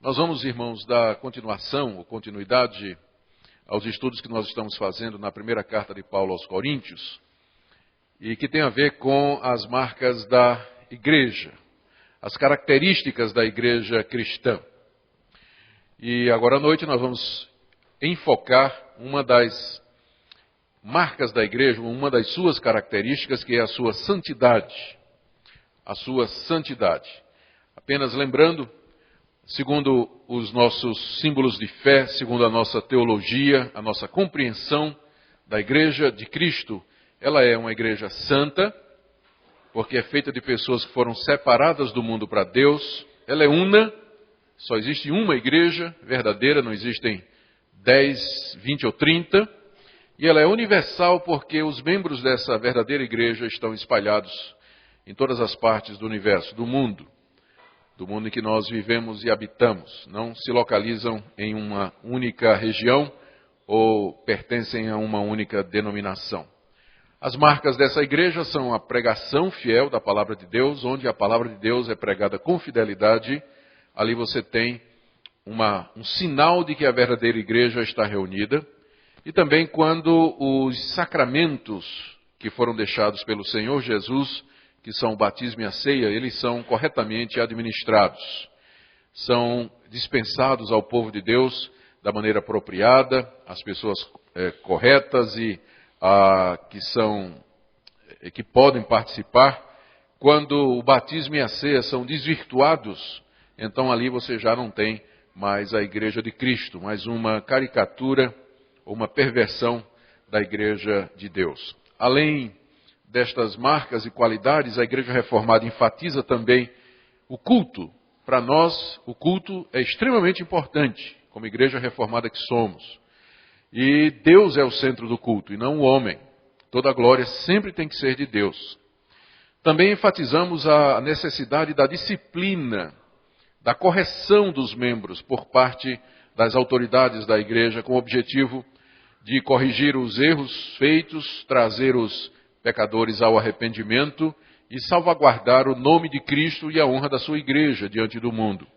Nós vamos, irmãos, dar continuação ou continuidade aos estudos que nós estamos fazendo na primeira carta de Paulo aos Coríntios e que tem a ver com as marcas da igreja, as características da igreja cristã. E agora à noite nós vamos enfocar uma das marcas da igreja, uma das suas características, que é a sua santidade. A sua santidade. Apenas lembrando, segundo os nossos símbolos de fé, segundo a nossa teologia, a nossa compreensão da igreja de Cristo, ela é uma igreja santa, porque é feita de pessoas que foram separadas do mundo para Deus. Ela é una, só existe uma igreja verdadeira, não existem 10, 20 ou 30. E ela é universal porque os membros dessa verdadeira igreja estão espalhados em todas as partes do universo, do mundo em que nós vivemos e habitamos. Não se localizam em uma única região ou pertencem a uma única denominação. As marcas dessa igreja são a pregação fiel da palavra de Deus, onde a palavra de Deus é pregada com fidelidade. Ali você tem um sinal de que a verdadeira igreja está reunida. E também quando os sacramentos que foram deixados pelo Senhor Jesus, que são o batismo e a ceia, eles são corretamente administrados. São dispensados ao povo de Deus da maneira apropriada, as pessoas corretas e que podem participar. Quando o batismo e a ceia são desvirtuados, então ali você já não tem mais a igreja de Cristo, mas uma caricatura ou uma perversão da igreja de Deus. Além destas marcas e qualidades, a igreja reformada enfatiza também o culto. Para nós, o culto é extremamente importante, como igreja reformada que somos. E Deus é o centro do culto, e não o homem. Toda a glória sempre tem que ser de Deus. Também enfatizamos a necessidade da disciplina, da correção dos membros por parte das autoridades da igreja, com o objetivo de corrigir os erros feitos, trazer os pecadores ao arrependimento e salvaguardar o nome de Cristo e a honra da sua igreja diante do mundo.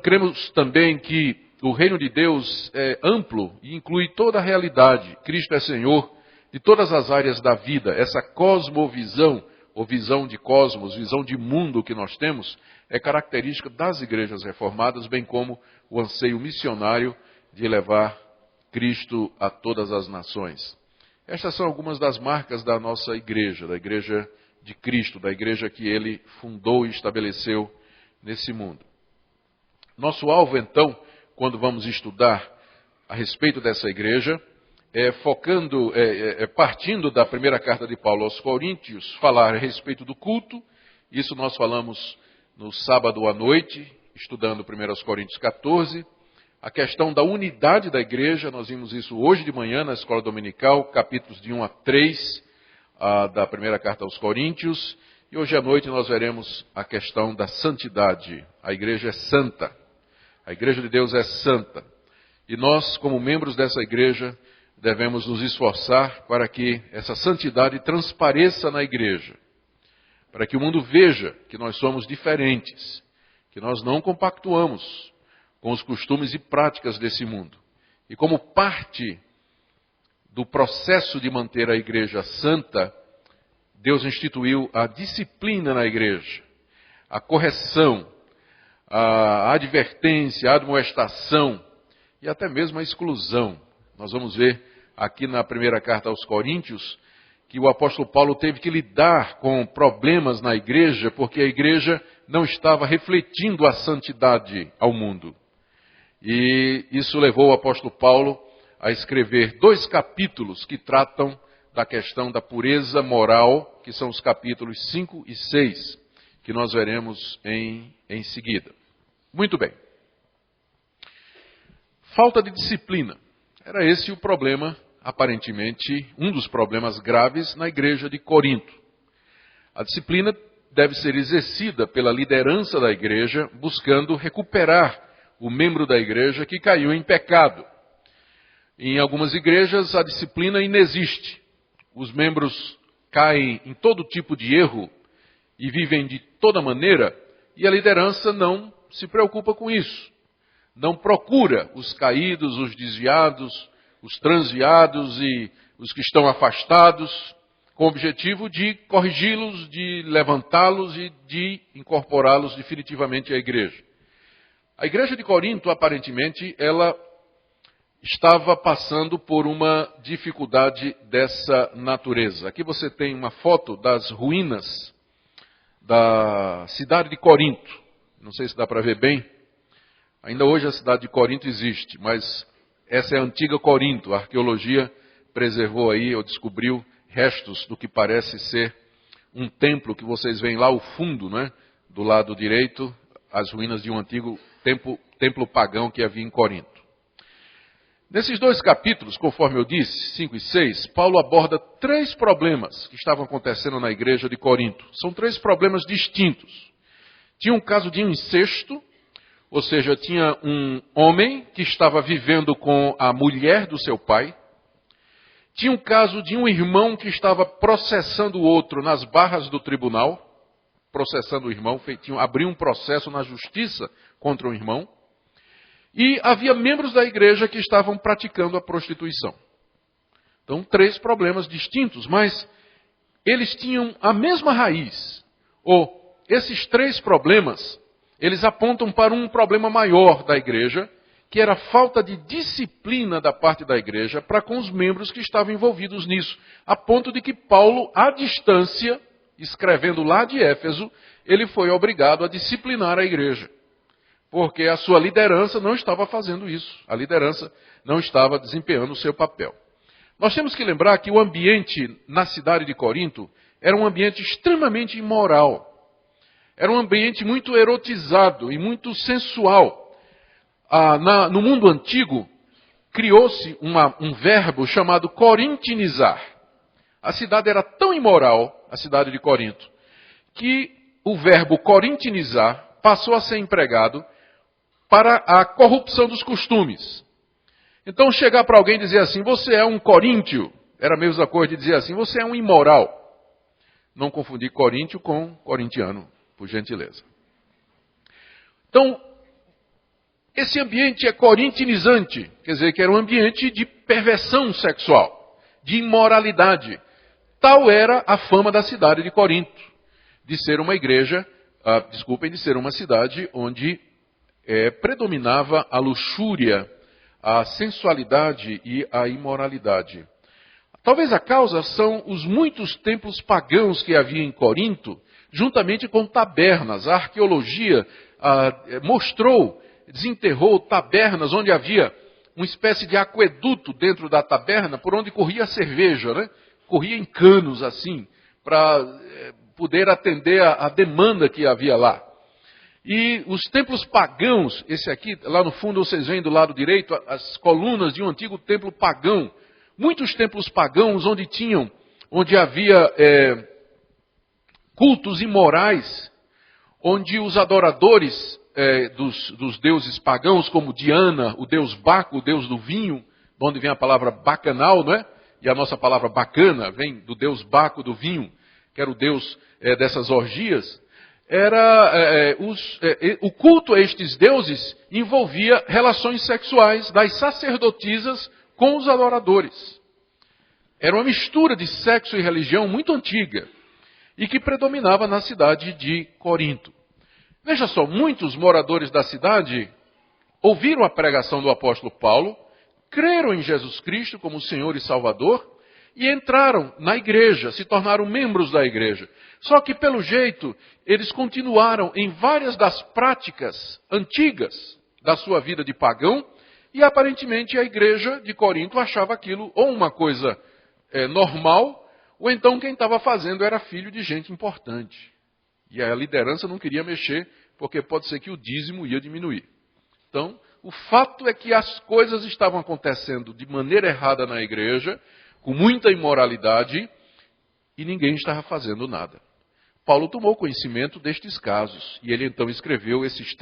Cremos também que o reino de Deus é amplo e inclui toda a realidade. Cristo é Senhor de todas as áreas da vida. Essa cosmovisão, ou visão de cosmos, visão de mundo que nós temos, é característica das igrejas reformadas, bem como o anseio missionário de levar Cristo a todas as nações. Estas são algumas das marcas da nossa igreja, da igreja de Cristo, da igreja que Ele fundou e estabeleceu nesse mundo. Nosso alvo, então, quando vamos estudar a respeito dessa igreja, partindo da primeira carta de Paulo aos Coríntios, falar a respeito do culto. Isso nós falamos no sábado à noite, estudando 1 Coríntios 14. A questão da unidade da igreja, nós vimos isso hoje de manhã na escola dominical, capítulos de 1 a 3 da primeira carta aos Coríntios. E hoje à noite nós veremos a questão da santidade. A igreja é santa. A igreja de Deus é santa. E nós, como membros dessa igreja, devemos nos esforçar para que essa santidade transpareça na igreja. Para que o mundo veja que nós somos diferentes, que nós não compactuamos com os costumes e práticas desse mundo. E como parte do processo de manter a igreja santa, Deus instituiu a disciplina na igreja, a correção, a advertência, a admoestação e até mesmo a exclusão. Nós vamos ver aqui na primeira carta aos Coríntios que o apóstolo Paulo teve que lidar com problemas na igreja, porque a igreja não estava refletindo a santidade ao mundo. E isso levou o apóstolo Paulo a escrever 2 capítulos que tratam da questão da pureza moral, que são os capítulos 5 e 6, que nós veremos em seguida. Muito bem. Falta de disciplina. Era esse o problema, aparentemente, um dos problemas graves na igreja de Corinto. A disciplina deve ser exercida pela liderança da igreja, buscando recuperar o membro da igreja que caiu em pecado. Em algumas igrejas a disciplina inexiste. Os membros caem em todo tipo de erro e vivem de toda maneira, e a liderança não se preocupa com isso. Não procura os caídos, os desviados, os transviados e os que estão afastados, com o objetivo de corrigi-los, de levantá-los e de incorporá-los definitivamente à igreja. A igreja de Corinto, aparentemente, ela estava passando por uma dificuldade dessa natureza. Aqui você tem uma foto das ruínas da cidade de Corinto. Não sei se dá para ver bem. Ainda hoje a cidade de Corinto existe, mas essa é a antiga Corinto. A arqueologia preservou aí, ou descobriu restos do que parece ser um templo que vocês veem lá ao fundo, né? Do lado direito, as ruínas de um antigo templo pagão que havia em Corinto. Nesses 2 capítulos, conforme eu disse, 5 e 6, Paulo aborda 3 problemas que estavam acontecendo na igreja de Corinto. São 3 problemas distintos. Tinha um caso de incesto, ou seja, tinha um homem que estava vivendo com a mulher do seu pai. Tinha um caso de um irmão que estava processando o outro nas barras do tribunal, processando o irmão, abriu um processo na justiça contra o irmão. E havia membros da igreja que estavam praticando a prostituição. Então, 3 problemas distintos, mas eles tinham a mesma raiz. Ou esses 3 problemas, eles apontam para um problema maior da igreja, que era a falta de disciplina da parte da igreja para com os membros que estavam envolvidos nisso. A ponto de que Paulo, à distância, escrevendo lá de Éfeso, ele foi obrigado a disciplinar a igreja. Porque a sua liderança não estava fazendo isso. A liderança não estava desempenhando o seu papel. Nós temos que lembrar que o ambiente na cidade de Corinto era um ambiente extremamente imoral. Era um ambiente muito erotizado e muito sensual. No mundo antigo, criou-se um verbo chamado corintinizar. A cidade era tão imoral, a cidade de Corinto, que o verbo corintinizar passou a ser empregado para a corrupção dos costumes. Então, chegar para alguém e dizer assim, você é um coríntio, era a mesma coisa de dizer assim, você é um imoral. Não confundir coríntio com corintiano, por gentileza. Então, esse ambiente é corintinizante, quer dizer que era um ambiente de perversão sexual, de imoralidade. Tal era a fama da cidade de Corinto, de ser uma igreja, de ser uma cidade onde predominava a luxúria, a sensualidade e a imoralidade. Talvez a causa são os muitos templos pagãos que havia em Corinto, juntamente com tabernas. A arqueologia desenterrou tabernas onde havia uma espécie de aqueduto dentro da taberna, por onde corria a cerveja, né? Corria em canos assim, para poder atender a demanda que havia lá. E os templos pagãos, esse aqui, lá no fundo vocês veem do lado direito, as colunas de um antigo templo pagão. Muitos templos pagãos onde havia cultos imorais, onde os adoradores dos deuses pagãos, como Diana, o deus Baco, o deus do vinho, de onde vem a palavra bacanal, não é? E a nossa palavra bacana vem do deus Baco do vinho, que era o deus dessas orgias. O culto a estes deuses envolvia relações sexuais das sacerdotisas com os adoradores. Era uma mistura de sexo e religião muito antiga e que predominava na cidade de Corinto. Veja só, muitos moradores da cidade ouviram a pregação do apóstolo Paulo, creram em Jesus Cristo como Senhor e Salvador e entraram na igreja, se tornaram membros da igreja. Só que, pelo jeito, eles continuaram em várias das práticas antigas da sua vida de pagão, e aparentemente a igreja de Corinto achava aquilo ou uma coisa normal, ou então quem estava fazendo era filho de gente importante. E a liderança não queria mexer, porque pode ser que o dízimo ia diminuir. Então, o fato é que as coisas estavam acontecendo de maneira errada na igreja, com muita imoralidade, e ninguém estava fazendo nada. Paulo tomou conhecimento destes casos, e ele então escreveu esses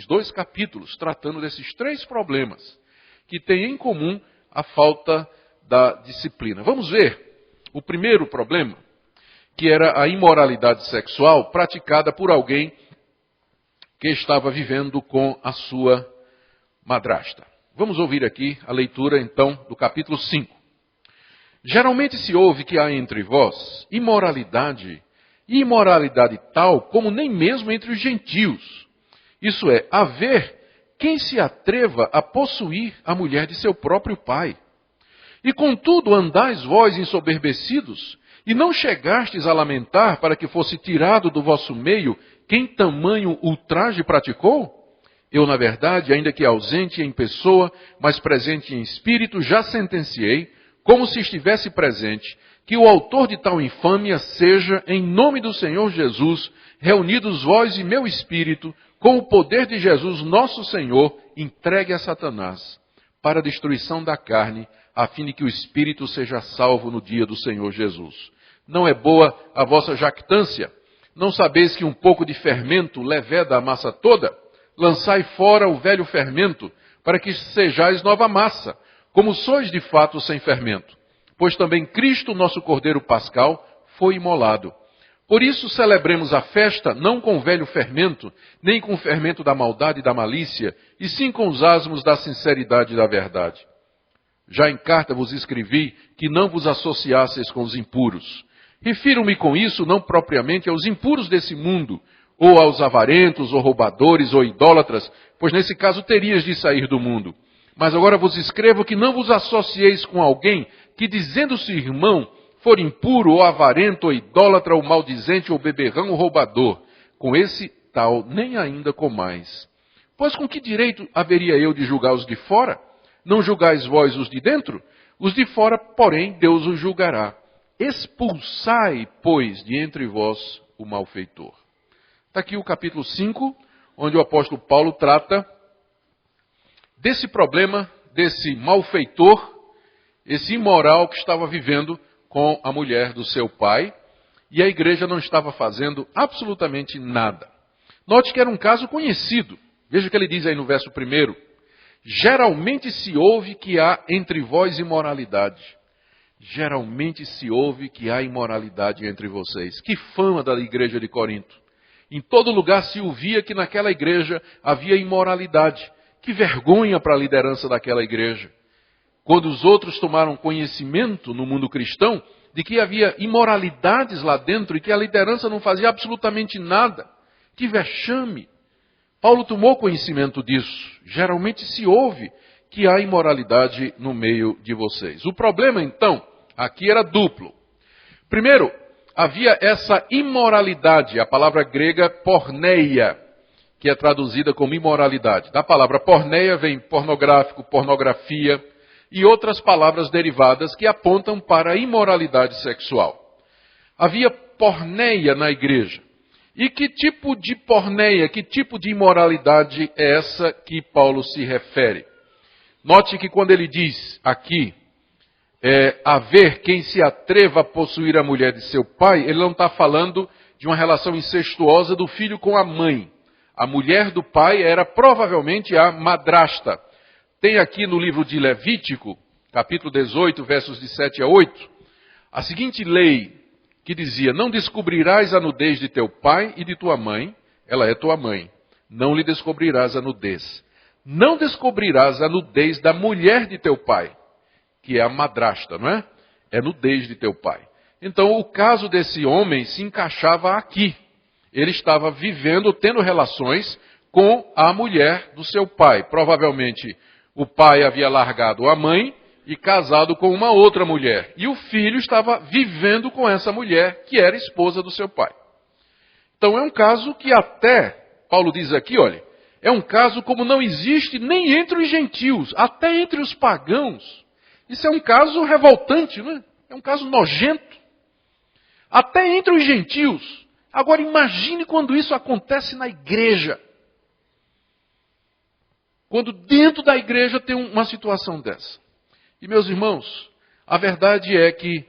2 capítulos, tratando desses 3 problemas, que têm em comum a falta da disciplina. Vamos ver o primeiro problema, que era a imoralidade sexual praticada por alguém que estava vivendo com a sua madrasta. Vamos ouvir aqui a leitura, então, do capítulo 5. Geralmente se ouve que há entre vós imoralidade, e imoralidade tal como nem mesmo entre os gentios. Isso é, haver quem se atreva a possuir a mulher de seu próprio pai. E contudo andais vós ensoberbecidos, e não chegastes a lamentar para que fosse tirado do vosso meio quem tamanho ultraje praticou? Eu, na verdade, ainda que ausente em pessoa, mas presente em espírito, já sentenciei, como se estivesse presente, que o autor de tal infâmia seja, em nome do Senhor Jesus, reunidos vós e meu espírito, com o poder de Jesus nosso Senhor, entregue a Satanás, para a destruição da carne, a fim de que o espírito seja salvo no dia do Senhor Jesus. Não é boa a vossa jactância? Não sabeis que um pouco de fermento leveda a massa toda? Lançai fora o velho fermento, para que sejais nova massa, como sois de fato sem fermento. Pois também Cristo, nosso Cordeiro Pascal, foi imolado. Por isso celebremos a festa não com velho fermento, nem com o fermento da maldade e da malícia, e sim com os asmos da sinceridade e da verdade. Já em carta vos escrevi que não vos associasseis com os impuros. Refiro-me com isso não propriamente aos impuros desse mundo, ou aos avarentos, ou roubadores, ou idólatras, pois nesse caso terias de sair do mundo. Mas agora vos escrevo que não vos associeis com alguém que, dizendo-se irmão, for impuro, ou avarento, ou idólatra, ou maldizente, ou beberrão, ou roubador. Com esse tal nem ainda comais. Pois com que direito haveria eu de julgar os de fora? Não julgais vós os de dentro? Os de fora, porém, Deus os julgará. Expulsai, pois, de entre vós o malfeitor. Está aqui o capítulo 5, onde o apóstolo Paulo trata desse problema, desse malfeitor, esse imoral que estava vivendo com a mulher do seu pai, e a igreja não estava fazendo absolutamente nada. Note que era um caso conhecido. Veja o que ele diz aí no verso 1. Geralmente se ouve que há entre vós imoralidade. Geralmente se ouve que há imoralidade entre vocês. Que fama da igreja de Corinto. Em todo lugar se ouvia que naquela igreja havia imoralidade. Que vergonha para a liderança daquela igreja. Quando os outros tomaram conhecimento no mundo cristão de que havia imoralidades lá dentro e que a liderança não fazia absolutamente nada. Que vexame. Paulo tomou conhecimento disso. Geralmente se ouve que há imoralidade no meio de vocês. O problema, então, aqui era duplo. Primeiro, havia essa imoralidade, a palavra grega porneia, que é traduzida como imoralidade. Da palavra porneia vem pornográfico, pornografia e outras palavras derivadas que apontam para a imoralidade sexual. Havia porneia na igreja. E que tipo de porneia, que tipo de imoralidade é essa que Paulo se refere? Note que quando ele diz aqui, haver quem se atreva a possuir a mulher de seu pai, ele não está falando de uma relação incestuosa do filho com a mãe. A mulher do pai era provavelmente a madrasta. Tem aqui no livro de Levítico, capítulo 18, versos de 7 a 8, a seguinte lei que dizia: não descobrirás a nudez de teu pai e de tua mãe, ela é tua mãe, não lhe descobrirás a nudez. Não descobrirás a nudez da mulher de teu pai, que é a madrasta, não é? É nudez de teu pai. Então o caso desse homem se encaixava aqui. Ele estava vivendo, tendo relações com a mulher do seu pai. Provavelmente o pai havia largado a mãe e casado com uma outra mulher. E o filho estava vivendo com essa mulher, que era esposa do seu pai. Então é um caso que até, Paulo diz aqui, olha, é um caso como não existe nem entre os gentios, até entre os pagãos. Isso é um caso revoltante, não é? É um caso nojento. Até entre os gentios. Agora imagine quando isso acontece na igreja. Quando dentro da igreja tem uma situação dessa. E meus irmãos, a verdade é que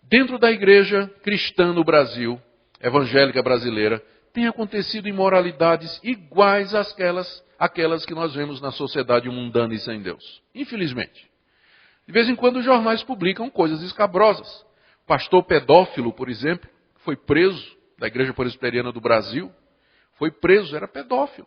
dentro da igreja cristã no Brasil, evangélica brasileira, tem acontecido imoralidades iguais àquelas que nós vemos na sociedade mundana e sem Deus. Infelizmente. De vez em quando os jornais publicam coisas escabrosas. O pastor pedófilo, por exemplo, foi preso da Igreja Presbiteriana do Brasil, foi preso, era pedófilo.